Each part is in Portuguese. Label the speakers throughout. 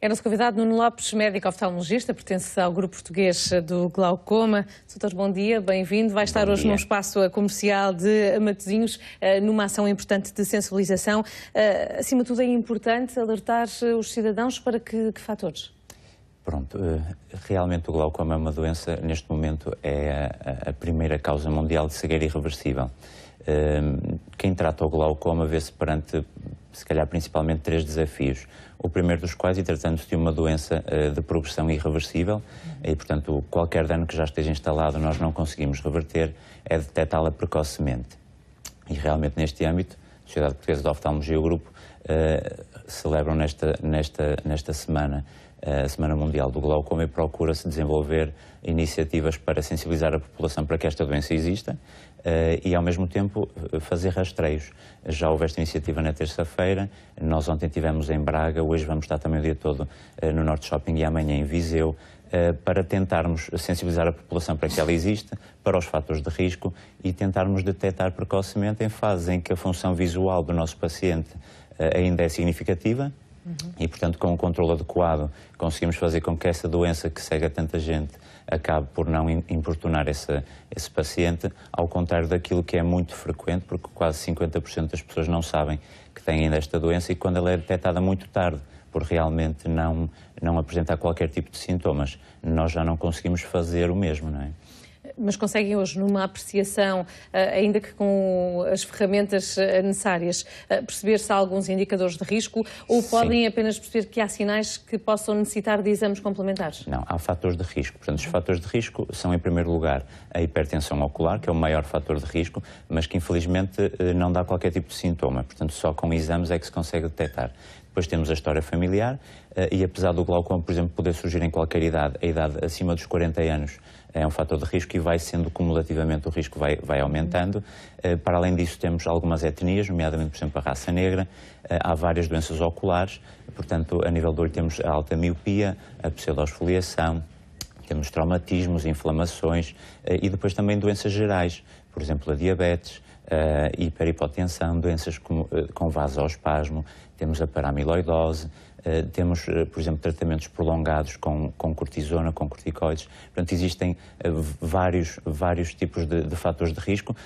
Speaker 1: É nosso convidado Nuno Lopes, médico oftalmologista, pertence ao grupo português do glaucoma. Doutor, bom dia, bem-vindo. Vai estar hoje num espaço comercial de Matosinhos, numa ação importante de sensibilização. Acima de tudo é importante alertar os cidadãos para que fatores?
Speaker 2: Pronto, realmente o glaucoma é uma doença, neste momento é a primeira causa mundial de cegueira irreversível. Quem trata o glaucoma vê-se perante, se calhar, principalmente 3 desafios. O primeiro dos quais, e tratando-se de uma doença de progressão irreversível, e portanto qualquer dano que já esteja instalado nós não conseguimos reverter, é detectá-la precocemente. E realmente neste âmbito, a Sociedade Portuguesa de Oftalmologia e o Grupo celebram nesta semana a Semana Mundial do Glaucoma e procura-se desenvolver iniciativas para sensibilizar a população para que esta doença exista e, ao mesmo tempo, fazer rastreios. Já houve esta iniciativa na terça-feira, nós ontem estivemos em Braga, hoje vamos estar também o dia todo no Norte Shopping e amanhã em Viseu, para tentarmos sensibilizar a população para que ela existe, para os fatores de risco e tentarmos detectar precocemente em fases em que a função visual do nosso paciente ainda é significativa. E, portanto, com um controle adequado, conseguimos fazer com que essa doença que cega tanta gente acabe por não importunar esse paciente, ao contrário daquilo que é muito frequente, porque quase 50% das pessoas não sabem que têm ainda esta doença e quando ela é detectada muito tarde, por realmente não apresentar qualquer tipo de sintomas, nós já não conseguimos fazer o mesmo, não é?
Speaker 1: Mas conseguem hoje, numa apreciação, ainda que com as ferramentas necessárias, perceber se há alguns indicadores de risco ou podem
Speaker 2: Sim.
Speaker 1: apenas perceber que há sinais que possam necessitar de exames complementares?
Speaker 2: Não, há fatores de risco. Portanto, os fatores de risco são, em primeiro lugar, a hipertensão ocular, que é o maior fator de risco, mas que, infelizmente, não dá qualquer tipo de sintoma. Portanto, só com exames é que se consegue detectar. Depois temos a história familiar e, apesar do glaucoma, por exemplo, poder surgir em qualquer idade, a idade acima dos 40 anos é um fator de risco e vai sendo cumulativamente o risco vai aumentando. Para além disso temos algumas etnias, nomeadamente, por exemplo, a raça negra, há várias doenças oculares, portanto, a nível do olho temos a alta miopia, a pseudoesfoliação, temos traumatismos, inflamações e depois também doenças gerais, por exemplo, a diabetes, a hiperhipotensão, doenças com vasoespasmo, temos a paramiloidose, temos, por exemplo, tratamentos prolongados com cortisona, com corticoides. Portanto, existem vários tipos de fatores de risco,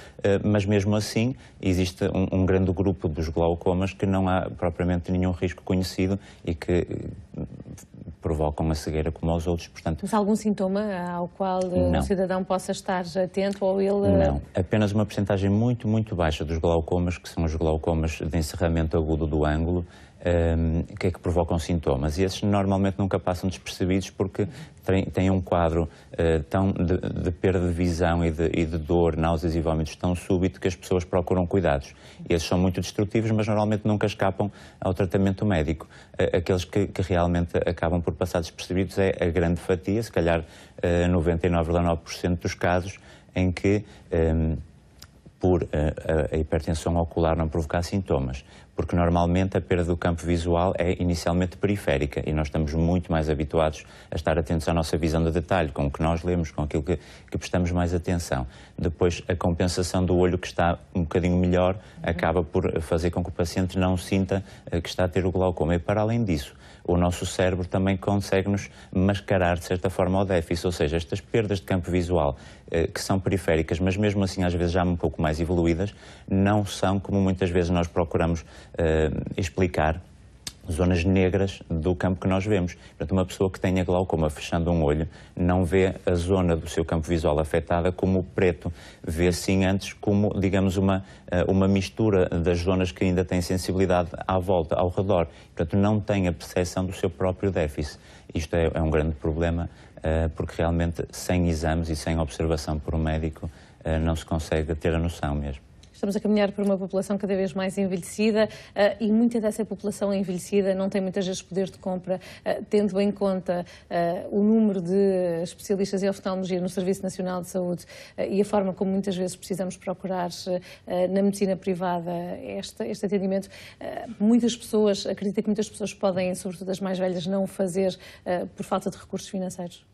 Speaker 2: mas mesmo assim existe um grande grupo dos glaucomas que não há propriamente nenhum risco conhecido e que provocam a cegueira como aos outros. Portanto,
Speaker 1: mas há algum sintoma ao qual o cidadão possa estar atento ou ele...
Speaker 2: Não, apenas uma percentagem muito baixa dos glaucomas, que são os glaucomas de encerramento agudo do ângulo, que é que provocam sintomas. E esses normalmente nunca passam despercebidos porque têm um quadro de perda de visão e de dor, náuseas e vômitos tão súbito que as pessoas procuram cuidados. E esses são muito destrutivos, mas normalmente nunca escapam ao tratamento médico. Aqueles que realmente acabam por passar despercebidos é a grande fatia, se calhar 99,9% dos casos em que por a hipertensão ocular não provocar sintomas, porque normalmente a perda do campo visual é inicialmente periférica e nós estamos muito mais habituados a estar atentos à nossa visão de detalhe, com o que nós lemos, com aquilo que prestamos mais atenção. Depois, a compensação do olho que está um bocadinho melhor acaba por fazer com que o paciente não sinta que está a ter o glaucoma. E para além disso, o nosso cérebro também consegue-nos mascarar, de certa forma, o déficit, ou seja, estas perdas de campo visual que são periféricas, mas mesmo assim às vezes já um pouco mais evoluídas, não são, como muitas vezes nós procuramos explicar, zonas negras do campo que nós vemos. Portanto, uma pessoa que tenha glaucoma fechando um olho não vê a zona do seu campo visual afetada como preto, vê sim antes como, digamos, uma mistura das zonas que ainda têm sensibilidade à volta, ao redor. Portanto, não tem a percepção do seu próprio déficit. Isto é um grande problema, porque realmente sem exames e sem observação por um médico não se consegue ter a noção mesmo.
Speaker 1: Estamos a caminhar para uma população cada vez mais envelhecida e muita dessa população envelhecida não tem muitas vezes poder de compra, tendo em conta o número de especialistas em oftalmologia no Serviço Nacional de Saúde e a forma como muitas vezes precisamos procurar na medicina privada este atendimento. Muitas pessoas, acredito que muitas pessoas podem, sobretudo as mais velhas, não o fazer por falta de recursos financeiros.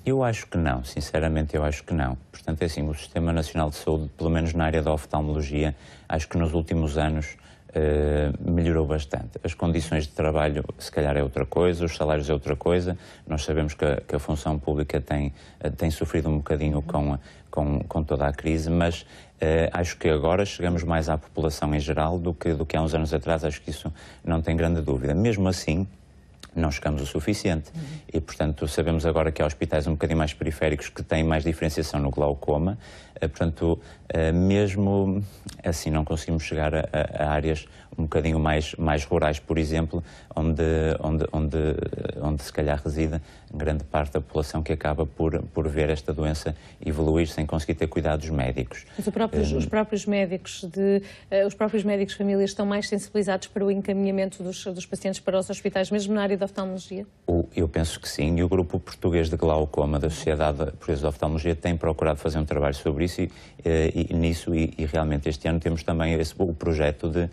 Speaker 2: Eu acho que não, sinceramente eu acho que não. Portanto, é assim, o Sistema Nacional de Saúde, pelo menos na área da oftalmologia, acho que nos últimos anos melhorou bastante. As condições de trabalho, se calhar, é outra coisa, os salários é outra coisa. Nós sabemos que a função pública tem sofrido um bocadinho com toda a crise, mas acho que agora chegamos mais à população em geral do que há uns anos atrás. Acho que isso não tem grande dúvida. Mesmo assim, não chegamos o suficiente e, portanto, sabemos agora que há hospitais um bocadinho mais periféricos que têm mais diferenciação no glaucoma, portanto, mesmo assim não conseguimos chegar a áreas um bocadinho mais rurais, por exemplo, onde se calhar reside grande parte da população que acaba por ver esta doença evoluir sem conseguir ter cuidados médicos.
Speaker 1: Mas os próprios médicos famílias estão mais sensibilizados para o encaminhamento dos pacientes para os hospitais, mesmo na área da oftalmologia?
Speaker 2: Eu penso que sim, e o Grupo Português de Glaucoma da Sociedade Portuguesa de Oftalmologia tem procurado fazer um trabalho sobre isso e realmente este ano temos também o projeto de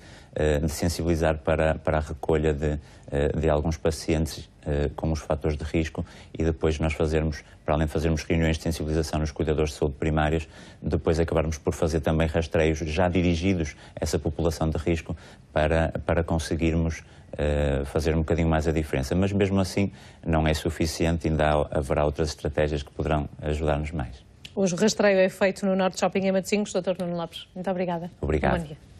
Speaker 2: sensibilizar para a recolha de alguns pacientes com os fatores de risco e depois nós fazermos, para além de fazermos reuniões de sensibilização nos cuidadores de saúde primários, depois acabarmos por fazer também rastreios já dirigidos a essa população de risco para conseguirmos fazer um bocadinho mais a diferença. Mas mesmo assim não é suficiente, ainda haverá outras estratégias que poderão ajudar-nos mais.
Speaker 1: Hoje o rastreio é feito no Norte Shopping em Matosinhos. Dr. Nuno Lopes, muito obrigada.
Speaker 2: Obrigado.
Speaker 1: Bom dia.